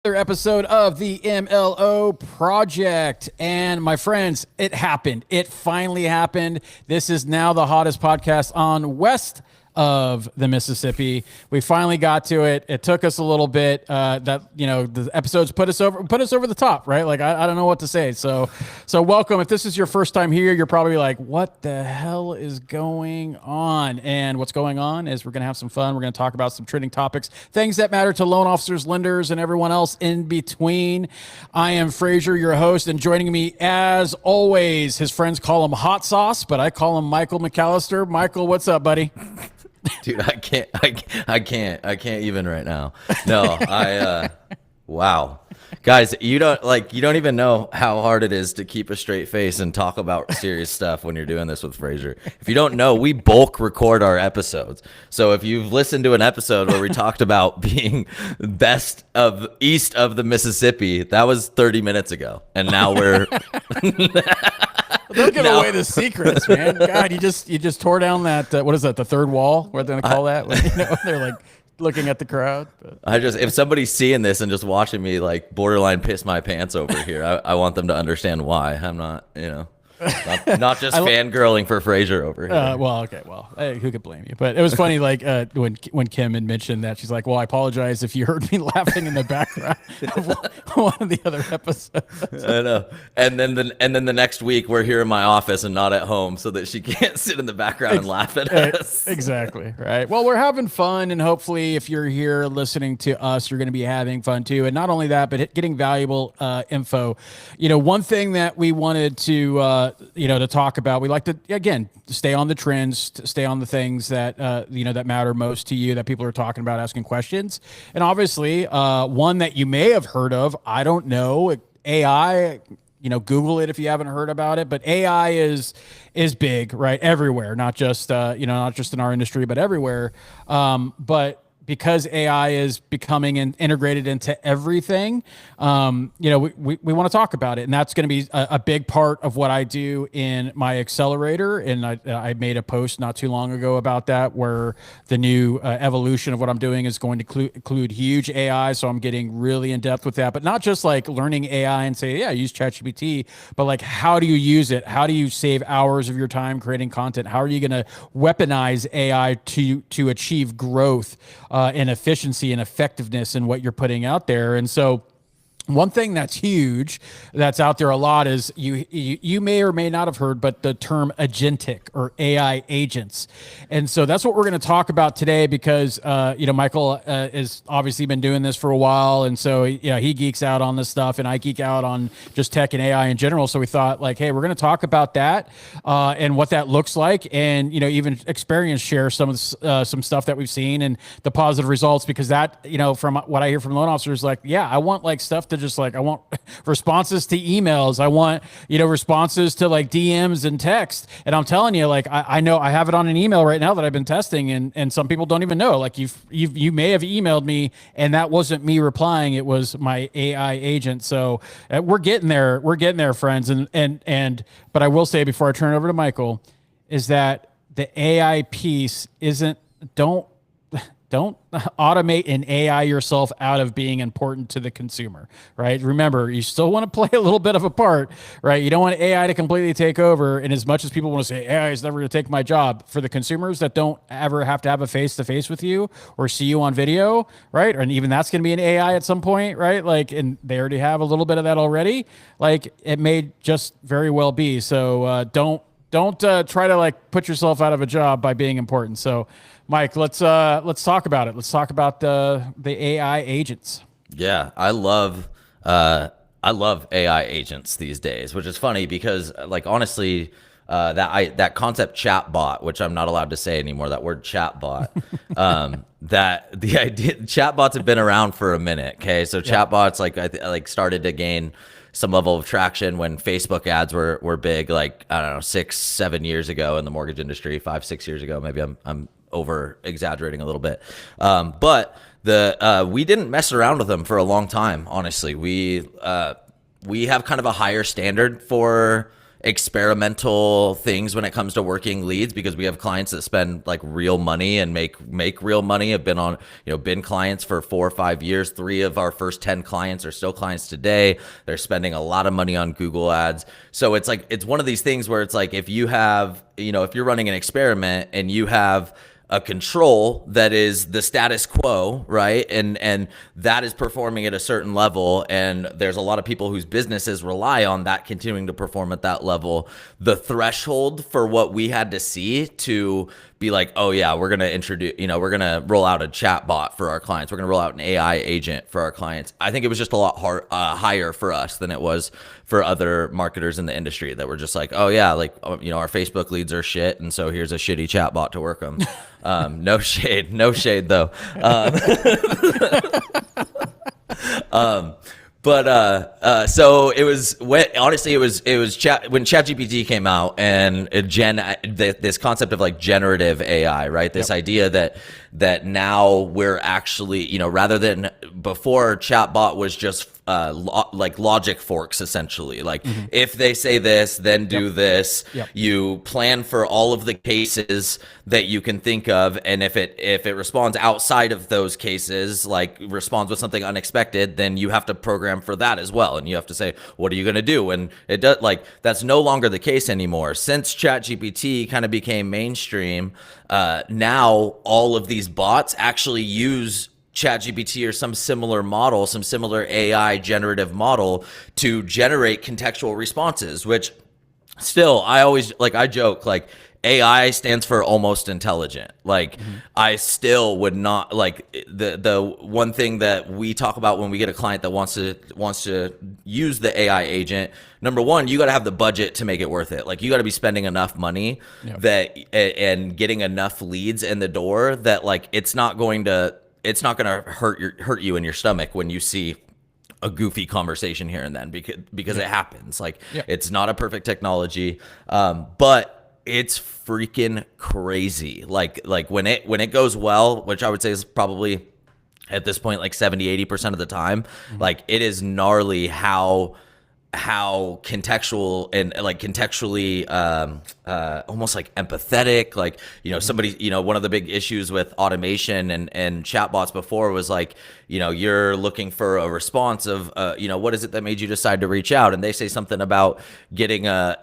Another episode of the MLO Project. And my friends, it happened. It finally happened. This is now the hottest podcast on west of the Mississippi. We finally got to it. It took us a little bit. The episodes put us over the top, right? Like I don't know what to say. So welcome. If this is your first time here, you're probably like, what the hell is going on? And what's going on is we're gonna have some fun. We're gonna talk about some trending topics, things that matter to loan officers, lenders, and everyone else in between. I am Frazier, your host, and joining me as always, his friends call him Hot Sauce, but I call him Michael McAllister. Michael, what's up, buddy? Dude, I can't even right now. No, wow. Guys, you don't even know how hard it is to keep a straight face and talk about serious stuff when you're doing this with Frazier. If you don't know, we bulk record our episodes. So if you've listened to an episode where we talked about being best of east of the Mississippi, that was 30 minutes ago. And now we're Don't give away the secrets, man. God, you just tore down that what is that? The third wall? What they're gonna call that? They're like looking at the crowd. But. If somebody's seeing this and just watching me like borderline piss my pants over here, I want them to understand why. I'm not, not just fangirling for Frazier over here. Hey, who could blame you? But it was funny, like when Kim had mentioned that, she's like, "Well, I apologize if you heard me laughing in the background of one of the other episodes." I know. And then the next week we're here in my office and not at home, so that she can't sit in the background and laugh at us. Exactly. Right. Well, we're having fun, and hopefully, if you're here listening to us, you're going to be having fun too. And not only that, but getting valuable info. One thing that we wanted to to talk about. We like to, again, stay on the trends, stay on the things that, that matter most to you, that people are talking about, asking questions. And obviously, one that you may have heard of, I don't know, AI, Google it if you haven't heard about it, but AI is big, right? Everywhere, not just not just in our industry, but everywhere. But because AI is becoming integrated into everything, we want to talk about it. And that's going to be a big part of what I do in my accelerator. And I made a post not too long ago about that, where the new evolution of what I'm doing is going to include huge AI. So I'm getting really in depth with that, but not just like learning AI and say, yeah, use ChatGPT, but like, how do you use it? How do you save hours of your time creating content? How are you going to weaponize AI to achieve growth and efficiency and effectiveness in what you're putting out there? And so one thing that's huge, that's out there a lot, is you may or may not have heard, but the term agentic or AI agents. And so that's what we're going to talk about today, because Michael has obviously been doing this for a while, and so he geeks out on this stuff, and I geek out on just tech and AI in general. So we thought, like, hey, we're going to talk about that and what that looks like, and even share some of some stuff that we've seen and the positive results, because that from what I hear from loan officers, like, yeah, I want like stuff to just like, I want responses to emails. I want, responses to like DMs and text. And I'm telling you, like, I know I have it on an email right now that I've been testing, and some people don't even know. Like you may have emailed me and that wasn't me replying. It was my AI agent. So we're getting there. We're getting there, friends. But I will say, before I turn it over to Michael, is that the AI piece don't automate and AI yourself out of being important to the consumer, right? Remember, you still want to play a little bit of a part, right? You don't want AI to completely take over. And as much as people want to say, AI is never going to take my job, for the consumers that don't ever have to have a face-to-face with you or see you on video, right? And even that's going to be an AI at some point, right? Like, and they already have a little bit of that already. Like, it may just very well be. So don't try to like put yourself out of a job by being important. So Mike, let's talk about it. Let's talk about the AI agents. Yeah, I love AI agents these days, which is funny because, like, honestly, that concept chatbot, which I'm not allowed to say anymore, that word chatbot, that the idea chatbots have been around for a minute. Okay, so chatbots started to gain some level of traction when Facebook ads were big, like, I don't know, 6-7 years ago in the mortgage industry, 5-6 years ago. Maybe I'm over exaggerating a little bit. But we didn't mess around with them for a long time. Honestly, we have kind of a higher standard for experimental things when it comes to working leads, because we have clients that spend like real money and make real money, have been on, been clients for 4 or 5 years. 3 of our first 10 clients are still clients today. They're spending a lot of money on Google ads. So it's like, it's one of these things where it's like, if you have, if you're running an experiment and you have a control that is the status quo, right? And that is performing at a certain level. And there's a lot of people whose businesses rely on that continuing to perform at that level. The threshold for what we had to see to be like, oh yeah, we're going to introduce, we're going to roll out a chat bot for our clients. We're going to roll out an AI agent for our clients. I think it was just a lot higher for us than it was for other marketers in the industry that were just like, oh yeah, like, our Facebook leads are shit. And so here's a shitty chat bot to work them. No shade though. So it was when ChatGPT came out, and this concept of like generative AI, right? This idea that now we're actually, rather than before, chatbot was just like logic forks, essentially. Like if they say this, then do this. You plan for all of the cases that you can think of, and if it responds outside of those cases, like responds with something unexpected, then you have to program for that as well, and you have to say, what are you going to do? And it does, like, that's no longer the case anymore. Since ChatGPT kind of became mainstream, now all of these bots actually use ChatGPT or some similar model, some similar AI generative model to generate contextual responses, which still, I joke, like, AI stands for almost intelligent. Like, I still would not, like, the one thing that we talk about when we get a client that wants to use the AI agent, number one, you got to have the budget to make it worth it. Like, you got to be spending enough money and getting enough leads in the door that, like, it's not going to hurt you in your stomach when you see a goofy conversation here and then, because it happens. Like, it's not a perfect technology, but it's freaking crazy. Like when it goes well, which I would say is probably at this point like 70-80% of the time, like, it is gnarly how contextual and like contextually almost like empathetic, like, somebody, one of the big issues with automation and chatbots before was like, you're looking for a response of what is it that made you decide to reach out, and they say something about getting a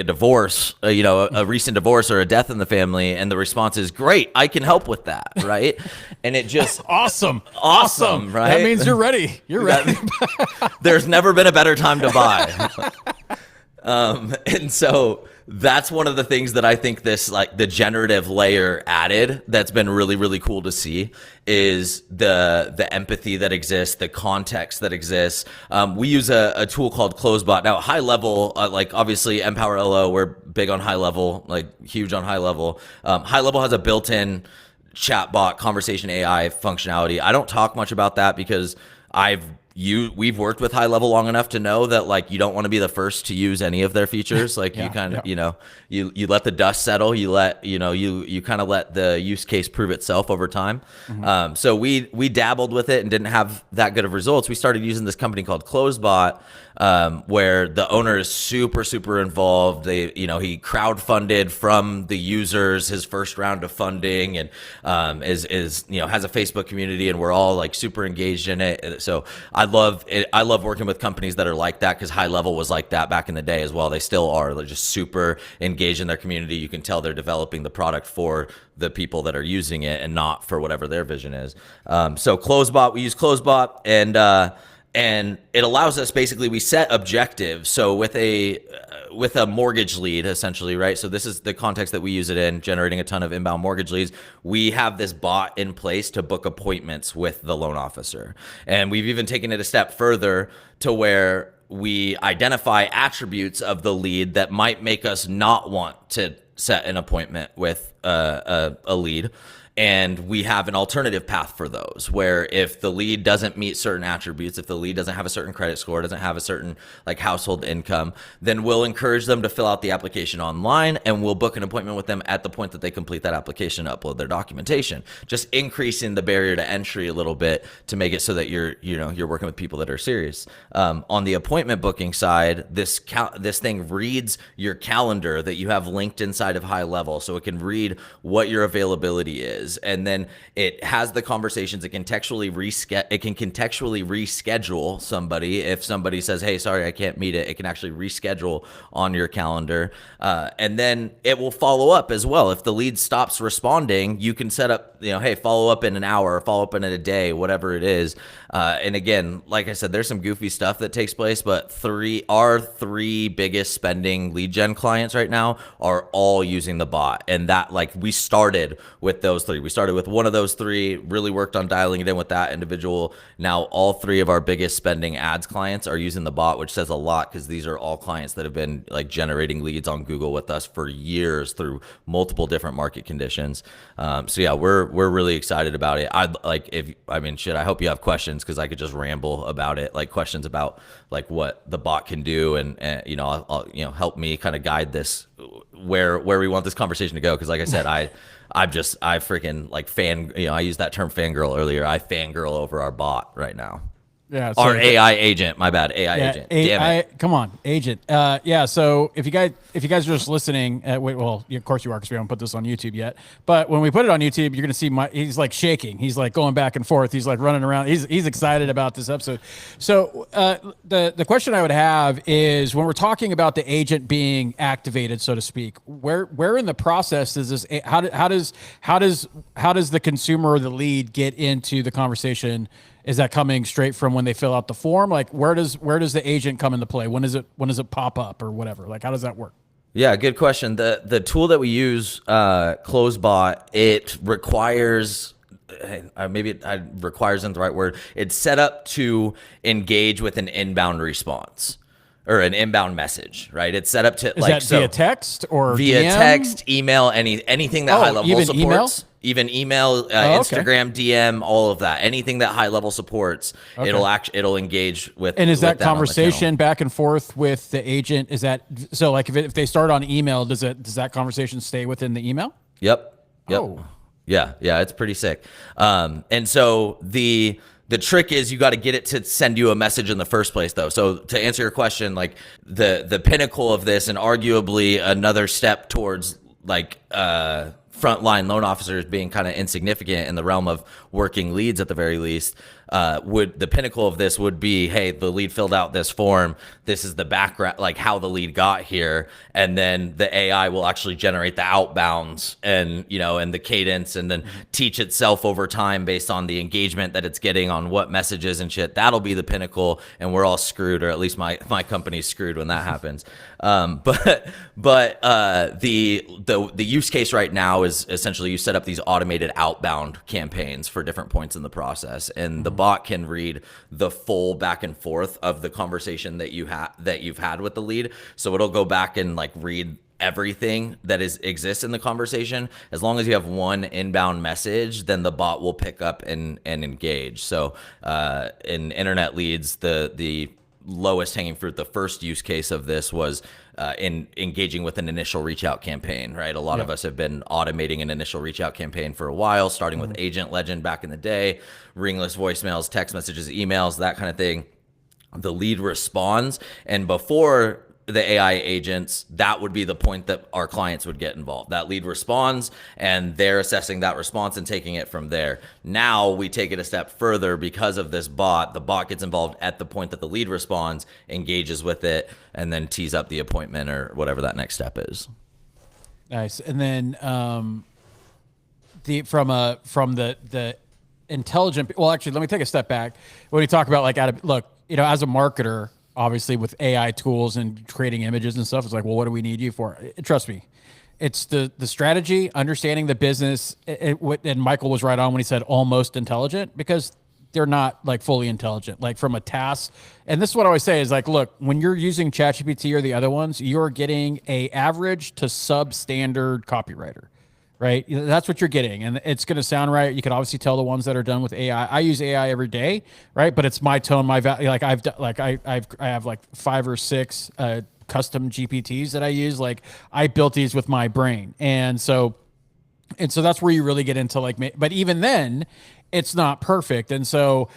divorce, a recent divorce or a death in the family, and the response is, great, I can help with that, right? And it just awesome, right? That means you're ready. There's never been a better time to buy. And so that's one of the things that I think this, like, the generative layer added, that's been really, really cool to see, is the empathy that exists, the context that exists. We use a tool called CloseBot. Now, HighLevel, like, obviously Empower LO, we're big on HighLevel, like, huge on HighLevel. HighLevel has a built-in chatbot conversation AI functionality. I don't talk much about that because we've worked with HighLevel long enough to know that, like, you don't want to be the first to use any of their features. Like, you kind of, you let the dust settle, you kind of let the use case prove itself over time. So we dabbled with it and didn't have that good of results. We started using this company called CloseBot, where the owner is super, super involved. He crowdfunded from the users his first round of funding, and has a Facebook community, and we're all like super engaged in it. So I love it. I love working with companies that are like that, because HighLevel was like that back in the day as well. They still are. They're just super engaged in their community. You can tell they're developing the product for the people that are using it and not for whatever their vision is. So CloseBot, we use CloseBot, and it allows us, basically, we set objectives. So with a mortgage lead, essentially, right? So this is the context that we use it in, generating a ton of inbound mortgage leads. We have this bot in place to book appointments with the loan officer. And we've even taken it a step further to where we identify attributes of the lead that might make us not want to set an appointment with a lead. And we have an alternative path for those, where if the lead doesn't meet certain attributes, if the lead doesn't have a certain credit score, doesn't have a certain like household income, then we'll encourage them to fill out the application online, and we'll book an appointment with them at the point that they complete that application, upload their documentation, just increasing the barrier to entry a little bit to make it so that you're working with people that are serious. On the appointment booking side, this thing reads your calendar that you have linked inside of HighLevel, so it can read what your availability is. And then it has the conversations. It can contextually reschedule somebody. If somebody says, hey, sorry, I can't meet it, it can actually reschedule on your calendar. And then it will follow up as well. If the lead stops responding, you can set up, hey, follow up in an hour, follow up in a day, whatever it is. And again, like I said, there's some goofy stuff that takes place, but our three biggest spending lead gen clients right now are all using the bot. And that, like, we started with those three. We started with one of those three, really worked on dialing it in with that individual. Now all three of our biggest spending ads clients are using the bot, which says a lot, because these are all clients that have been like generating leads on Google with us for years through multiple different market conditions. So yeah, we're really excited about it. I hope you have questions, because I could just ramble about it, like questions about like what the bot can do, and I'll help me kind of guide this where we want this conversation to go. Because like I said, I freaking like I used that term fangirl earlier. I fangirl over our bot right now. Yeah, our AI agent. My bad, AI agent. Damn it! Come on, agent. Yeah. So if you guys are just listening, of course you are, because we haven't put this on YouTube yet. But when we put it on YouTube, you're gonna see he's like shaking. He's like going back and forth. He's like running around. He's excited about this episode. So the question I would have is, when we're talking about the agent being activated, so to speak, where in the process is this? How does the consumer or the lead get into the conversation? Is that coming straight from when they fill out the form? Like, where does the agent come into play? When does it pop up or whatever? Like, how does that work? Yeah, good question. The tool that we use, CloseBot, it requires, requires isn't the right word. It's set up to engage with an inbound response or an inbound message, right? It's set up to via text or via DM? Text, email, anything that HighLevel supports. Email? Even email, Instagram, DM, all of that. Anything that HighLevel supports, it'll engage with. And is that conversation back and forth with the agent? Is that so? Like, if they start on email, does that conversation stay within the email? Yep. Oh. Yeah. It's pretty sick. And so the trick is you got to get it to send you a message in the first place, though. So to answer your question, like the pinnacle of this, and arguably another step towards like frontline loan officers being kind of insignificant in the realm of working leads at the very least, the pinnacle of this would be, hey, the lead filled out this form. This is the background, like how the lead got here. And then the AI will actually generate the outbounds and the cadence, and then teach itself over time based on the engagement that it's getting on what messages and shit. That'll be the pinnacle, and we're all screwed, or at least my company's screwed when that happens. But the use case right now is essentially you set up these automated outbound campaigns for different points in the process, and the bot can read the full back and forth of the conversation that you've had with the lead. So it'll go back and like read everything that exists in the conversation. As long as you have one inbound message, then the bot will pick up and engage. So in internet leads, the lowest hanging fruit, the first use case of this was in engaging with an initial reach out campaign, right? A lot of us have been automating an initial reach out campaign for a while, starting with Agent Legend back in the day, ringless voicemails, text messages, emails, that kind of thing. The lead responds, and before the AI agents, that would be the point that our clients would get involved. That lead responds, and they're assessing that response and taking it from there. Now we take it a step further because of this bot. The bot gets involved at the point that the lead responds, engages with it, and then tees up the appointment or whatever that next step is. Nice. And then from the intelligent. Well, actually, let me take a step back. When you talk about like, as a marketer, obviously with AI tools and creating images and stuff, it's like, well, what do we need you for? Trust me, it's the strategy, understanding the business. And Michael was right on when he said almost intelligent, because they're not like fully intelligent, like from a task. And this is what I always say is like, look, when you're using ChatGPT or the other ones, you're getting a average to substandard copywriter. right? That's what you're getting, and it's going to sound right. You can obviously tell the ones that are done with AI. I use AI every day, right? But it's my tone, my value. Like I have like 5 or 6 custom GPTs that I use. Like I built these with my brain, and so that's where you really get into like, but even then, it's not perfect, and so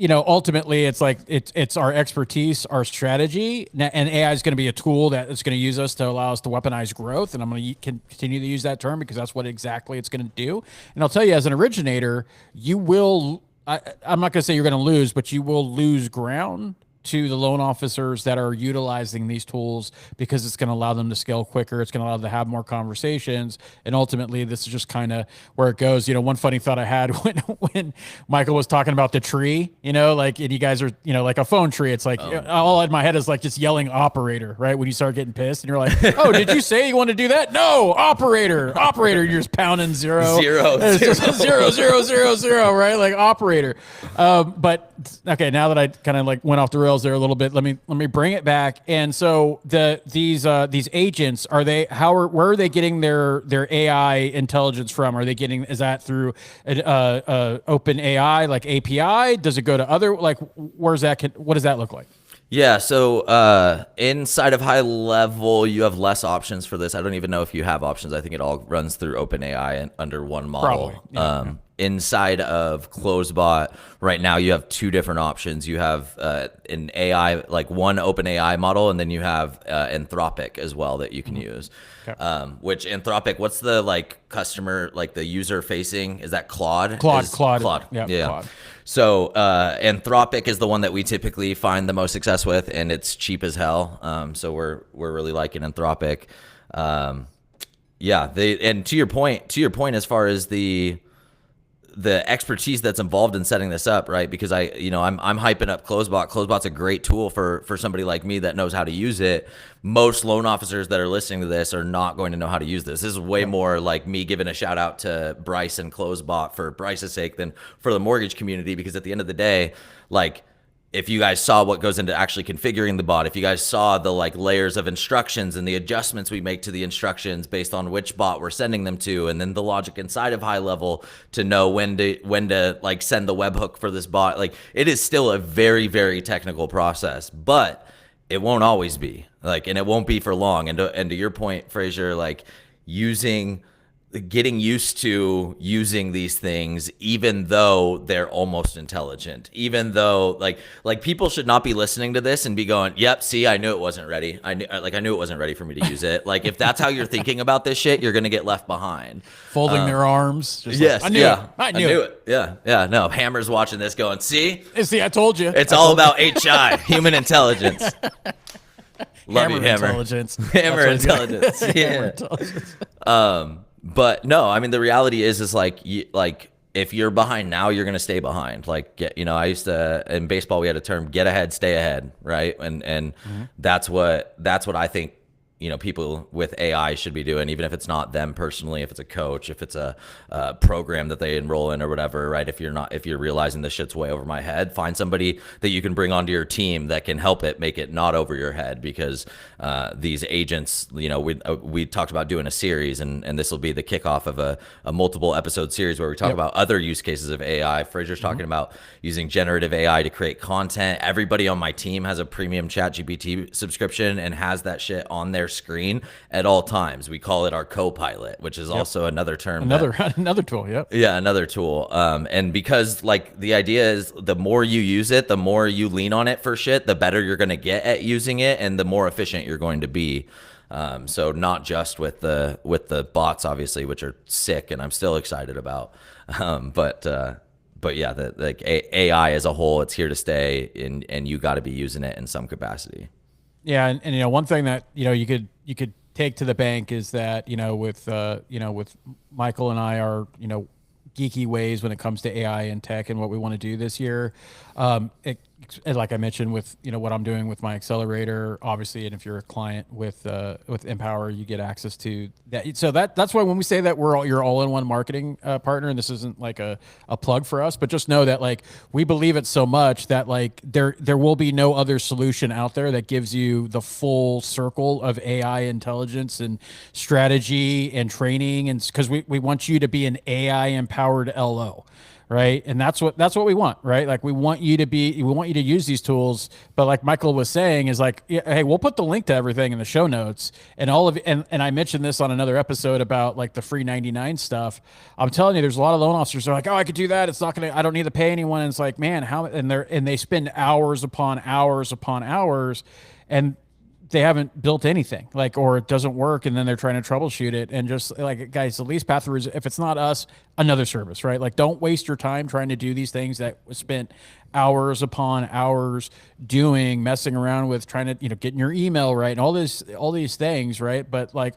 ultimately it's like it's our expertise, our strategy, and AI is going to be a tool that is going to use us to allow us to weaponize growth. And I'm going to continue to use that term because that's what exactly it's going to do. And I'll tell you, as an originator, you will. I'm not going to say you're going to lose, but you will lose ground to the loan officers that are utilizing these tools because it's going to allow them to scale quicker. It's going to allow them to have more conversations. And ultimately, this is just kind of where it goes. One funny thought I had when Michael was talking about the tree, like, and you guys are, like a phone tree. It's like, all in my head is like just yelling operator, right? When you start getting pissed and you're like, oh, did you say you want to do that? No, operator. You're just pounding zero. It's just 0, right? Like operator. But okay, now that I kind of like went off the rails there a little bit, let me bring it back. And so these agents, where are they getting their AI intelligence from? Is that through open AI like API? Does it go to other, like, what does that look like? Yeah, so inside of HighLevel, you have less options for this. I don't even know if you have options. I think it all runs through OpenAI and under one model. Probably. Yeah. Inside of CloseBot, right now you have 2 different options. You have an AI, like one OpenAI model, and then you have Anthropic as well that you can use. Okay. Which Anthropic, what's the like customer, like the user facing? Is that Claude? Claude. Yeah. Claude. So Anthropic is the one that we typically find the most success with, and it's cheap as hell. So we're really liking Anthropic. And to your point, as far as the expertise that's involved in setting this up, right? Because I'm hyping up CloseBot. CloseBot's a great tool for somebody like me that knows how to use it. Most loan officers that are listening to this are not going to know how to use this. This is way more like me giving a shout out to Bryce and CloseBot for Bryce's sake than for the mortgage community, because at the end of the day, like, if you guys saw what goes into actually configuring the bot, if you guys saw the like layers of instructions and the adjustments we make to the instructions based on which bot we're sending them to, and then the logic inside of HighLevel to know when to like send the webhook for this bot, like, it is still a very, very technical process, but it won't always be, like, and it won't be for long. And to your point, Frazier, like, getting used to using these things, even though they're almost intelligent, even though like people should not be listening to this and be going, yep, see, I knew it wasn't ready. I knew it wasn't ready for me to use it. Like, if that's how you're thinking about this shit, you're going to get left behind. Folding their arms. Just yes. Like, I knew it. Yeah. Yeah. No, Hammer's watching this going, see, I told you. It's all about HI, human intelligence. Love you, Hammer. Intelligence. Hammer intelligence. Yeah. Hammer intelligence. But no, I mean, the reality is like, if you're behind now, you're going to stay behind. Like, I used to, in baseball, we had a term, get ahead, stay ahead. Right. And that's what I think, people with AI should be doing, even if it's not them personally, if it's a coach, if it's a program that they enroll in or whatever, right? If you're realizing this shit's way over my head, find somebody that you can bring onto your team that can help it, make it not over your head, because these agents, we talked about doing a series, and this will be the kickoff of a multiple episode series where we talk about other use cases of AI. Frazier's talking about using generative AI to create content. Everybody on my team has a premium ChatGPT subscription and has that shit on their screen at all times. We call it our co-pilot, which is also another term. Another tool. Yep. Yeah, another tool. And because like the idea is the more you use it, the more you lean on it for shit, the better you're going to get at using it, and the more efficient you're going to be. So not just with the bots, obviously, which are sick and I'm still excited about. But yeah, AI as a whole, it's here to stay, and you got to be using it in some capacity. Yeah, and one thing that you could take to the bank is that with Michael and I are geeky ways when it comes to AI and tech and what we want to do this year. like I mentioned with, what I'm doing with my accelerator, obviously, and if you're a client with Empower, you get access to that. So that's why when we say that you're all-in-one marketing partner, and this isn't like a plug for us, but just know that like we believe it so much that like there will be no other solution out there that gives you the full circle of AI intelligence and strategy and training, and because we want you to be an AI empowered LO. Right. And that's what we want. Right. Like we want you to use these tools. But like Michael was saying is like, hey, we'll put the link to everything in the show notes and and I mentioned this on another episode about like the free 99 stuff. I'm telling you, there's a lot of loan officers who are like, oh, I could do that. I don't need to pay anyone. And it's like, man, and they spend hours upon hours upon hours, and they haven't built anything, like, or it doesn't work, and then they're trying to troubleshoot it. And just like, guys, the least path is, if it's not us, another service, right? Like, don't waste your time trying to do these things that was spent hours upon hours doing, messing around with, trying to, getting your email right and all these things, right? But like,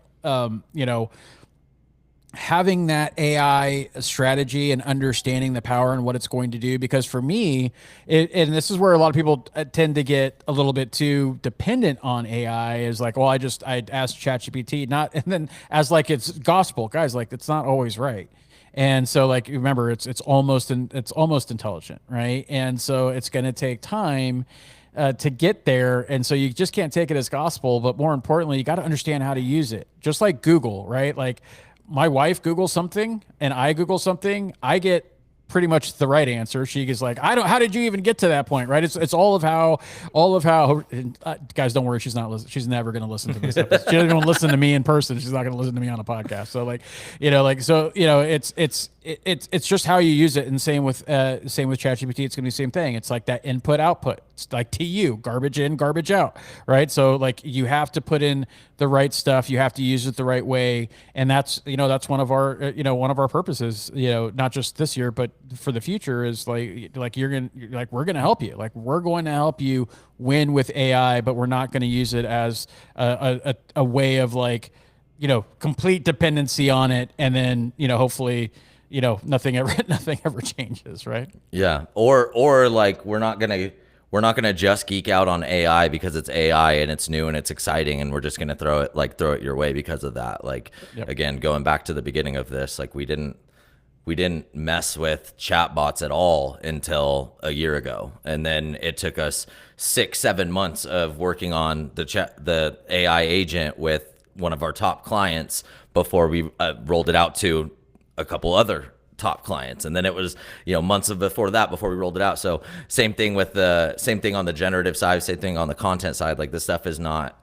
having that AI strategy and understanding the power and what it's going to do. Because for me, and this is where a lot of people tend to get a little bit too dependent on AI, is like, well, I asked ChatGPT, and then as like it's gospel, guys, like it's not always right. And so like, remember, it's almost intelligent, right? And so it's going to take time to get there. And so you just can't take it as gospel, but more importantly, you got to understand how to use it. Just like Google, right? Like, my wife Googles something and I Google something, I get pretty much the right answer. She is like, how did you even get to that point? Right. It's all of how, guys, don't worry. She's never going to listen to this episode. She doesn't even listen to me in person. She's not going to listen to me on a podcast. So like, it's just how you use it. And same with ChatGPT. It's going to be the same thing. It's like that input output. It's like TU, garbage in, garbage out. Right. So like you have to put in the right stuff. You have to use it the right way. And that's one of our purposes, not just this year, but for the future, is we're going to help you. Like, we're going to help you win with AI, but we're not going to use it as a way of like, complete dependency on it. And then, hopefully, nothing ever changes. Right. Yeah. Or like, we're not going to just geek out on AI because it's AI and it's new and it's exciting, and we're just going to throw it your way because of that. Like, yep. Again, going back to the beginning of this, like we didn't mess with chatbots at all until a year ago. And then it took us 6-7 months of working on the AI agent with one of our top clients before we rolled it out to a couple other top clients. And then it was, months before we rolled it out. So same thing on the generative side, same thing on the content side. Like, this stuff is not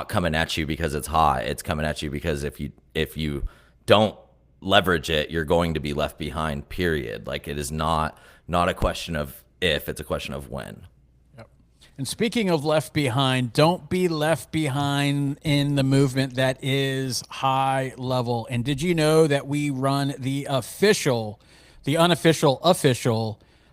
coming at you because it's hot. It's coming at you because if you don't leverage it, you're going to be left behind, period. Like, it is not a question of if, it's a question of when. Yep. And speaking of left behind, don't be left behind in the movement that is HighLevel. And did you know that we run the unofficial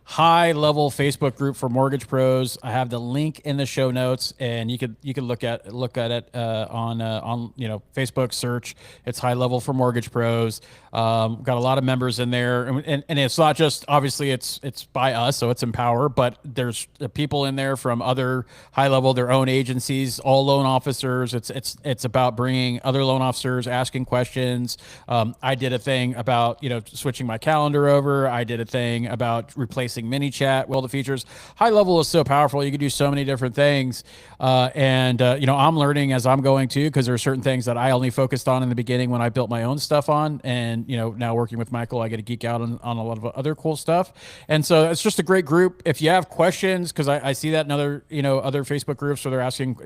HighLevel Facebook group for mortgage pros? I have the link in the show notes, and you could look at it on Facebook. Search, it's HighLevel for mortgage pros. Got a lot of members in there, and it's not just, obviously it's by us, so it's Empower, but there's people in there from other HighLevel, their own agencies, all loan officers. It's about bringing other loan officers, asking questions. I did a thing about switching my calendar over. I did a thing about replacing mini chat, all the features. HighLevel is so powerful. You can do so many different things. I'm learning as I'm going too, because there are certain things that I only focused on in the beginning when I built my own stuff on. And, now working with Michael, I get to geek out on a lot of other cool stuff. And so it's just a great group. If you have questions, because I see that in other Facebook groups where they're asking,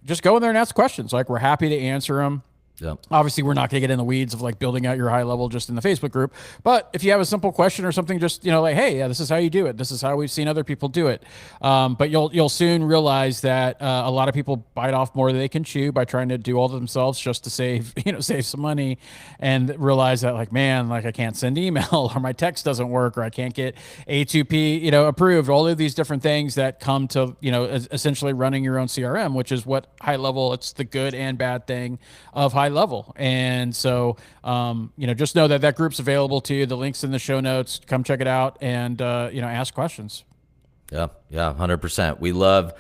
just go in there and ask questions. Like, we're happy to answer them. Yeah. Obviously, we're not going to get in the weeds of like building out your HighLevel just in the Facebook group. But if you have a simple question or something, just like, hey, yeah, this is how you do it. This is how we've seen other people do it. But you'll soon realize that a lot of people bite off more than they can chew by trying to do all themselves just to save some money, and realize that like, man, like I can't send email, or my text doesn't work, or I can't get A2P approved. All of these different things that come to essentially running your own CRM, which is what HighLevel. It's the good and bad thing of HighLevel. And so, just know that group's available to you. The link's in the show notes. Come check it out and, ask questions. Yeah, yeah, 100%. We love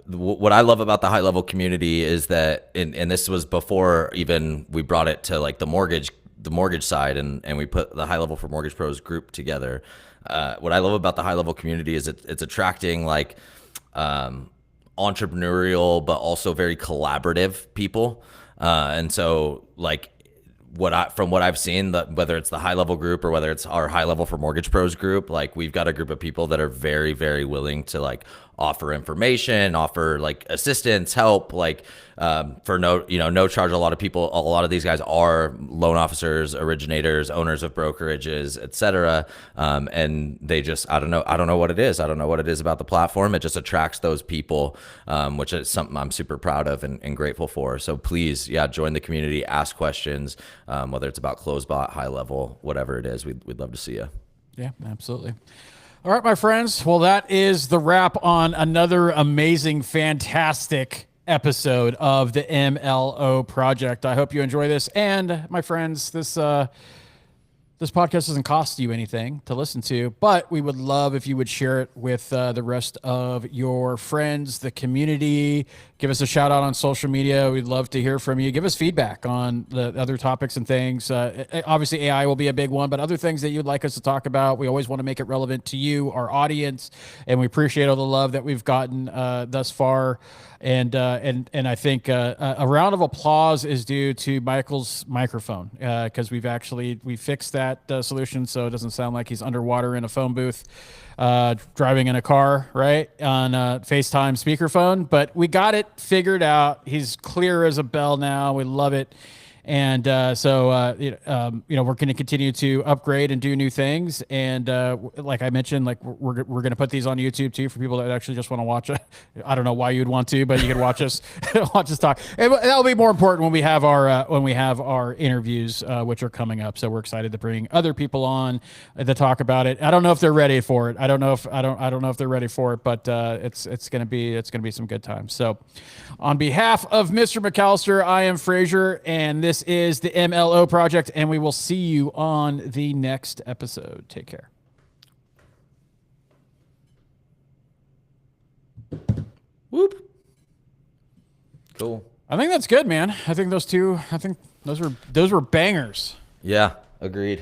what I love about the high level community is that, and this was before even we brought it to like the mortgage side, and we put the High Level for Mortgage Pros group together. What I love about the high level community is it's attracting like entrepreneurial but also very collaborative people, and so like from what I've seen, whether it's the high level group or whether it's our High Level for Mortgage Pros group, like we've got a group of people that are very, very willing to like offer information, offer like assistance, help, like for no charge. A lot of these guys are loan officers, originators, owners of brokerages, etc. And they just, I don't know what it is. I don't know what it is about the platform. It just attracts those people, which is something I'm super proud of and grateful for. So please, yeah, join the community, ask questions, whether it's about CloseBot, high level, whatever it is. We'd love to see you. Yeah, absolutely. All right, my friends. Well, that is the wrap on another amazing, fantastic episode of the MLO Project. I hope you enjoy this. And my friends, this podcast doesn't cost you anything to listen to, but we would love if you would share it with the rest of your friends, the community. Give us a shout out on social media. We'd love to hear from you. Give us feedback on the other topics and things. Obviously, AI will be a big one, but other things that you'd like us to talk about. We always want to make it relevant to you, our audience, and we appreciate all the love that we've gotten thus far. And I think a round of applause is due to Michael's microphone because we fixed that solution so it doesn't sound like he's underwater in a phone booth driving in a car, right, on FaceTime speakerphone. But we got it figured out. He's clear as a bell now. We love it. And so we're going to continue to upgrade and do new things. And like I mentioned, like we're going to put these on YouTube too for people that actually just want to watch it. I don't know why you'd want to, but you can watch us talk. And that'll be more important when we have our interviews, which are coming up. So we're excited to bring other people on to talk about it. I don't know if they're ready for it. I don't know if they're ready for it, but it's going to be some good times. So on behalf of Mr. McAllister, I am Frazier, and this is the MLO Project, and we will see you on the next episode. Take care. Whoop. Cool. I think that's good, man. I think those were bangers. Yeah, agreed.